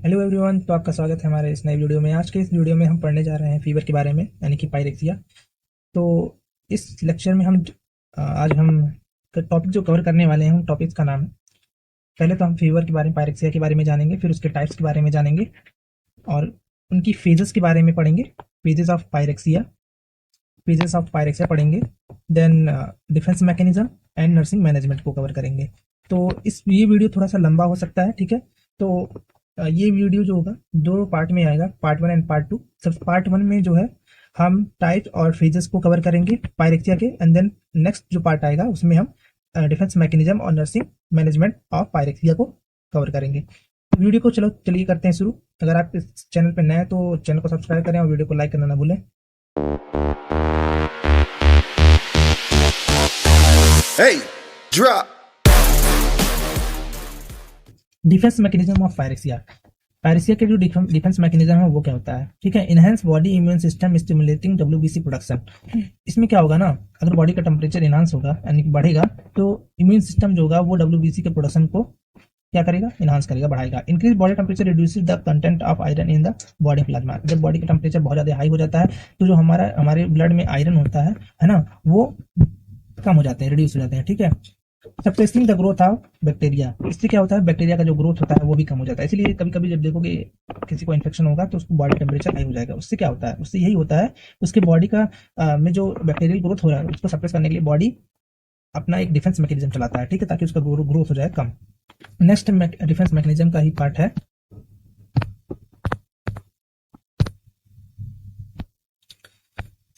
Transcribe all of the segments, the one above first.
Hello everyone. तो आपका स्वागत है हमारे इस नए वीडियो में। आज के इस वीडियो में हम पढ़ने जा रहे हैं फीवर के बारे में, यानी कि पायरेक्सिया। तो इस लेक्चर में आज हम टॉपिक जो कवर करने वाले हैं उन टॉपिक्स का नाम है। पहले तो हम फीवर के बारे में, पायरेक्सिया के बारे में जानेंगे, फिर उसके टाइप्स के बारे में जानेंगे और उनकी फेजेस के बारे में पढ़ेंगे। फेजेस ऑफ पायरेक्सिया पढ़ेंगे। Then defence mechanism and nursing management को कवर करेंगे। तो ये वीडियो थोड़ा सा लंबा हो सकता है, ठीक है। तो ये वीडियो जो होगा दो पार्ट में आएगा, पार्ट 1 एंड पार्ट 2। सब पार्ट 1 में जो है हम टाइप और फेजेस को कवर करेंगे पायरेक्सिया के, एंड देन नेक्स्ट जो पार्ट आएगा उसमें हम डिफेंस मैकेनिज्म और नर्सिंग मैनेजमेंट ऑफ पायरेक्सिया को कवर करेंगे। वीडियो को चलिए करते हैं शुरू। अगर आप इस चैनल पर नए हैं तो चैनल को सब्सक्राइब करें और वीडियो को लाइक करना ना भूलें। Hey, drop. Defence mechanism of pyrexia. Pyrexia के जो डिफेंस मैकेनिज्म है वो क्या होता है, ठीक है। Enhance body immune system stimulating WBC production. इसमें क्या होगा ना, अगर बॉडी का टेम्परेचर इनहांस होगा यानी कि बढ़ेगा, तो इम्यून सिस्टम जो होगा वो डब्ल्यूबीसी के प्रोडक्शन को क्या करेगा, इनहांस करेगा, बढ़ाएगा। Increase body temperature reduces the content of iron in the body plasma. जब बॉडी का टेम्परेचर बहुत ज्यादा हाई हो जाता है तो जो हमारे ब्लड में आयरन होता है ना, वो कम हो जाते हैं, रिड्यूस हो जाते हैं, ठीक है। Suppressing the growth of bacteria. इससे क्या होता है, बैक्टीरिया का जो ग्रोथ होता है वो भी कम हो जाता है। इसलिए कभी कभी जब देखोगे किसी को इन्फेक्शन होगा तो उसको बॉडी टेम्परेचर हाई हो जाएगा। उससे क्या होता है, उससे यही होता है, उसके बॉडी का में जो बैक्टीरियल ग्रोथ हो रहा है उसको सप्रेस करने के लिए बॉडी अपना एक डिफेंस मैकेनिज्म चलाता है, ठीक है, ताकि उसका ग्रोथ हो जाए कम। नेक्स्ट डिफेंस मैकेनिज्म का ही पार्ट है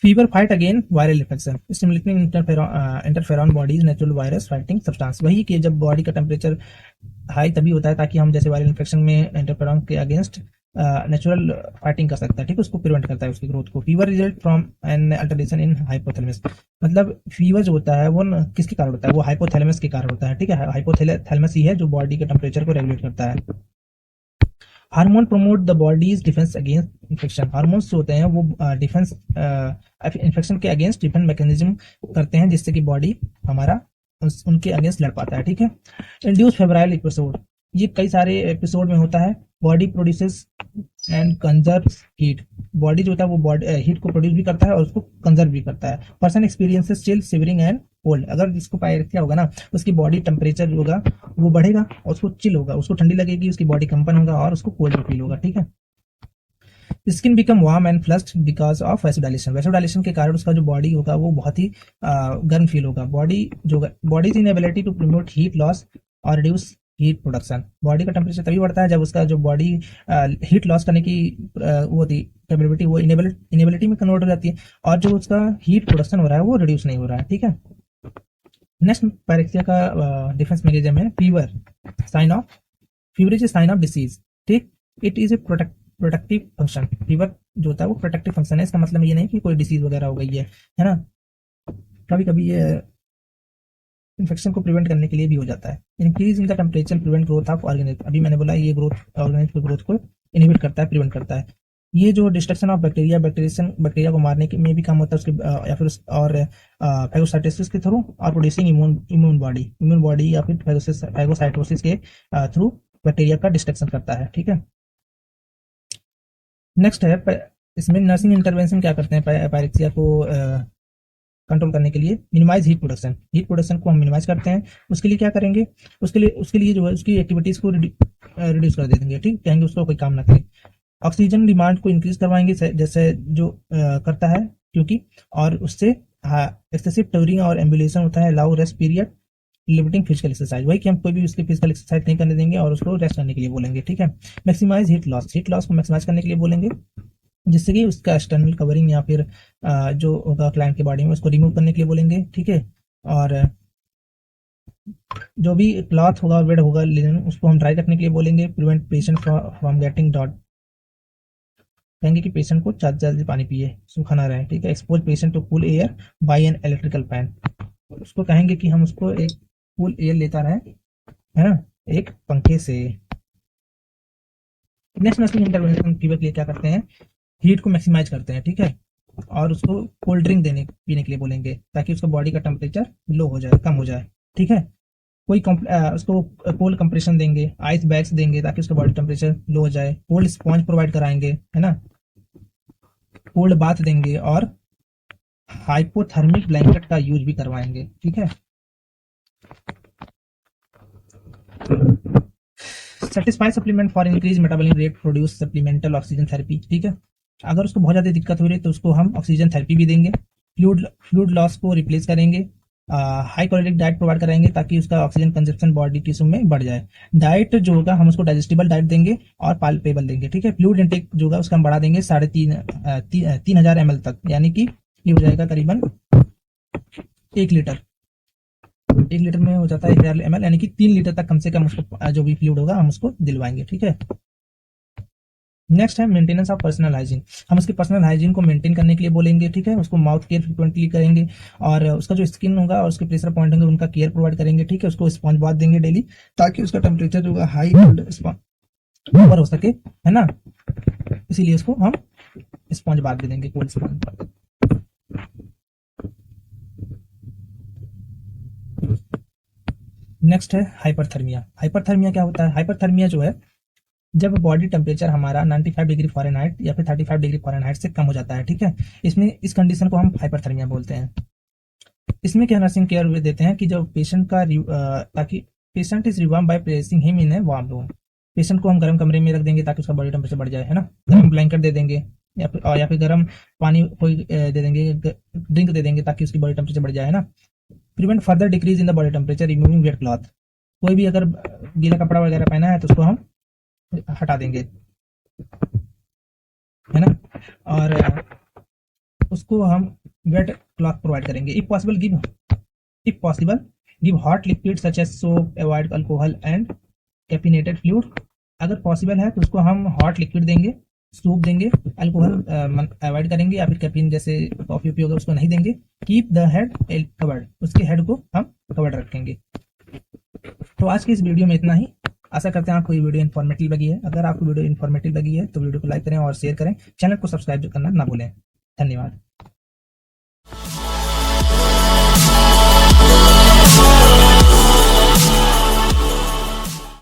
fever fight again viral infection stimulating interferon body natural virus fighting substance. वही कि जब बॉडी का टेम्परेचर हाई तभी होता है ताकि हम जैसे वायरल इन्फेक्शन में इंटरफेरॉन के अगेंस्ट नेचुरल फाइटिंग कर सकता है, ठीक है, उसको प्रिवेंट करता है उसकी ग्रोथ को। Fever result from an alteration in hypothalamus. मतलब फीवर जो होता है वो किसके कारण होता है, वो हाइपोथैलेमस के कारण होता है, ठीक है। हाइपोथैलेमस ही है जो बॉडी के टेम्परेचर को रेगुलेट करता है। Hormone promote the bodies defence against infection. Hormones जो होते हैं वो डिफेंस इन्फेक्शन के अगेंस्ट डिफेंस मैकेनिज्म करते हैं, जिससे कि बॉडी हमारा उनके अगेंस्ट लड़ पाता है, ठीक है। इंड्यूस फेब्राइल एपिसोड, ये कई सारे एपिसोड में होता है। Body produces and conserve heat. Body जो होता है वो बॉडी हीट को प्रोड्यूस भी करता है और उसको कंजर्व भी करता है। Person experiences chill shivering and cold. अगर जिसको पायरेक्सिया होगा ना, उसकी बॉडी टेम्परेचर जो होगा वो बढ़ेगा और उसको चिल होगा, उसको ठंडी लगेगी, उसकी बॉडी कंपन होगा और उसको कोल्ड फील होगा, ठीक है। Skin become warm and flushed because of vasodilation. Vasodilation के कारण उसका जो बॉडी होगा वो बहुत ही गर्म फील होगा। Body is inability to promote heat loss और रिड्यूस हीट प्रोडक्शन। बॉडी का टेम्परेचर तभी बढ़ता है जब उसका जो बॉडी हीट लॉस करने की वो होती कैपेबिलिटी, वो इनेबिलिटी में कन्वर्ट हो जाती है, और जो उसका हीट प्रोडक्शन हो रहा है वो रिड्यूस नहीं हो रहा है, ठीक है। नेक्स्ट पायरेक्सिया का डिफेंस मैकेनिज्म है fever sign of. Fever is a sign of disease, ठीक। It is a protective function. Fever जो होता है वो प्रोटेक्टिव फंक्शन है। इसका मतलब ये नहीं कि कोई डिसीज वगैरह हो गई है ना। कभी कभी ये इन्फेक्शन को प्रिवेंट करने के लिए भी हो जाता है। Increase in the temperature prevent growth of organism. अभी मैंने बोला ये ग्रोथ ऑर्गेनिज्म की ग्रोथ को इनहिबिट करता है, प्रिवेंट करता है। ये जो डिस्ट्रक्शन ऑफ बैक्टीरिया को मारने के में भी काम होता है उसके या फिर और फैगोसाइटोसिस के थ्रू, और प्रोड्यूसिंग इम्यून बॉडी या फिर फैगोसाइटोसिस के थ्रू बैक्टीरिया का डिस्ट्रक्शन करता है, ठीक है। नेक्स्ट है इसमें नर्सिंग इंटरवेंशन क्या करते हैं पायरेक्सिया को कंट्रोल करने के लिए। मिनिमाइज हीट प्रोडक्शन को हम मिनिमाइज करते हैं। उसके लिए क्या करेंगे, उसके लिए जो है उसकी एक्टिविटीज को रिड्यूस कर देंगे, ठीक, कहेंगे उसको कोई काम ना करे। ऑक्सीजन डिमांड को इंक्रीज करवाएंगे जैसे जो करता है, क्योंकि और उससे एक्सेसिव टर्निंग और एम्बुलेशन होता है। Allow rest period limiting physical exercise, वही कि हम कोई भी उसकी फिजिकल एक्सरसाइज नहीं करने देंगे और उसको रेस्ट करने के लिए बोलेंगे, ठीक है। मैक्सिमाइज हीट लॉस को मैक्सिमाइज करने के लिए बोलेंगे, जिससे कि उसका एक्सटर्नल कवरिंग या फिर जो होगा क्लाइंट के बॉडी में उसको रिमूव करने के लिए बोलेंगे, ठीक है। और जो भी क्लॉथ होगा, वेड होगा, लिनन, उसको हम ड्राई रखने के लिए बोलेंगे। Prevent patient from getting dot, कहेंगे कि पेशेंट को ज्यादा ज्यादा पानी पिए, सूखा ना रहे, ठीक है। Expose patient to cool air by an electrical fan. उसको कहेंगे कि हम उसको एक कूल एयर लेता रहे, है ना, एक पंखे से। नेक्स्ट नर्सिंग इंटरवेंशन फीवर के लिए क्या करते हैं, हीट को मैक्सिमाइज करते हैं, ठीक है, और उसको कोल्ड ड्रिंक पीने के लिए बोलेंगे ताकि उसका बॉडी का टेम्परेचर लो हो जाए, कम हो जाए, ठीक है। उसको कोल्ड कंप्रेशन देंगे, आइस बैग्स देंगे ताकि उसका बॉडी टेम्परेचर लो हो जाए, कोल्ड स्पॉन्ज प्रोवाइड कराएंगे, है ना, कोल्ड बाथ देंगे और हाइपोथर्मिक ब्लैंकेट का यूज भी करवाएंगे। ठीक है। Satisfy supplement for increase metabolic rate produce supplemental oxygen therapy. ठीक है। अगर उसको बहुत ज़्यादा दिक्कत हो रही है तो उसको हम ऑक्सीजन थेरेपी भी देंगे। फ्लूइड लॉस को रिप्लेस करेंगे। हाई क्वालिटी डाइट प्रोवाइड कराएंगे ताकि उसका ऑक्सीजन कंजप्शन बॉडी टिश्यू में बढ़ जाए। डाइट जो होगा हम उसको डाइजेस्टिबल डाइट देंगे और पाल्पेबल देंगे। ठीक है। फ्लूइड इंटेक जो होगा उसका हम बढ़ा देंगे 3,500 ml तक, यानी कि ये हो जाएगा करीबन 1 लीटर। 1 लीटर में हो जाता है 1,000 ml, यानी कि 3 लीटर तक कम से कम उसको जो भी फ्लूइड होगा हम उसको दिलवाएंगे। ठीक है। नेक्स्ट है मेंटेनेंस ऑफ पर्सनल हाइजीन। हम उसके पर्सनल हाइजीन को मेंटेन करने के लिए बोलेंगे। ठीक है। उसको माउथ केयर फ्रिक्वेंटली करेंगे और उसका जो स्किन होगा और उसके प्रेशर पॉइंट होंगे उनका केयर प्रोवाइड करेंगे। ठीक है। उसको स्पॉन्ज बाथ देंगे डेली ताकि उसका टेम्परेचर जो होगा हाई ऊपर हो सके, है ना, इसीलिए उसको हम स्पॉन्ज बाथ भी देंगे, कोल्ड स्पॉन्ज बाथ। नेक्स्ट है हाइपरथर्मिया। हाइपरथर्मिया क्या होता है? हाइपरथर्मिया जो है जब बॉडी टेम्परेचर हमारा 95 डिग्री फ़ारेनहाइट या फिर 35 डिग्री फ़ारेनहाइट से कम हो जाता है। ठीक है। इसमें इस कंडीशन को हम हाइपरथर्मिया बोलते हैं। इसमें क्या नर्सिंग केयर देते हैं कि जब पेशेंट का ताकि patient is rewarm by placing him in a warm room. Patient को हम गर्म कमरे में रख देंगे ताकि उसका बॉडी टेम्परेचर बढ़ जाए, है ना। गर्म ब्लैंकेट दे देंगे या फिर गर्म पानी कोई दे देंगे, ड्रिंक दे देंगे ताकि उसकी बॉडी टेम्परेचर बढ़ जाए, है ना। Prevent further decrease in the body temperature removing wet cloth. कोई भी अगर गीला कपड़ा वगैरह पहना है तो उसको हम हटा देंगे, है ना। और उसको हम वेट क्लॉथ प्रोवाइड करेंगे। If possible give hot liquid such as soup, avoid alcohol and caffeinated fluid. अगर पॉसिबल है तो उसको हम हॉट लिक्विड देंगे, सूप देंगे, अल्कोहल अवॉइड करेंगे या फिर कैफीन जैसे कॉफी उपयोग है उसको नहीं देंगे। कीप द हेड कवर्ड, उसके हेड को हम कवर्ड रखेंगे। तो आज की इस वीडियो में इतना ही। आशा करते हैं आपको ये वीडियो इन्फॉर्मेटिव लगी है। अगर आपको वीडियो इन्फॉर्मेटिव लगी है तो वीडियो को लाइक करें और शेयर करें। चैनल को सब्सक्राइब करना ना भूलें। धन्यवाद।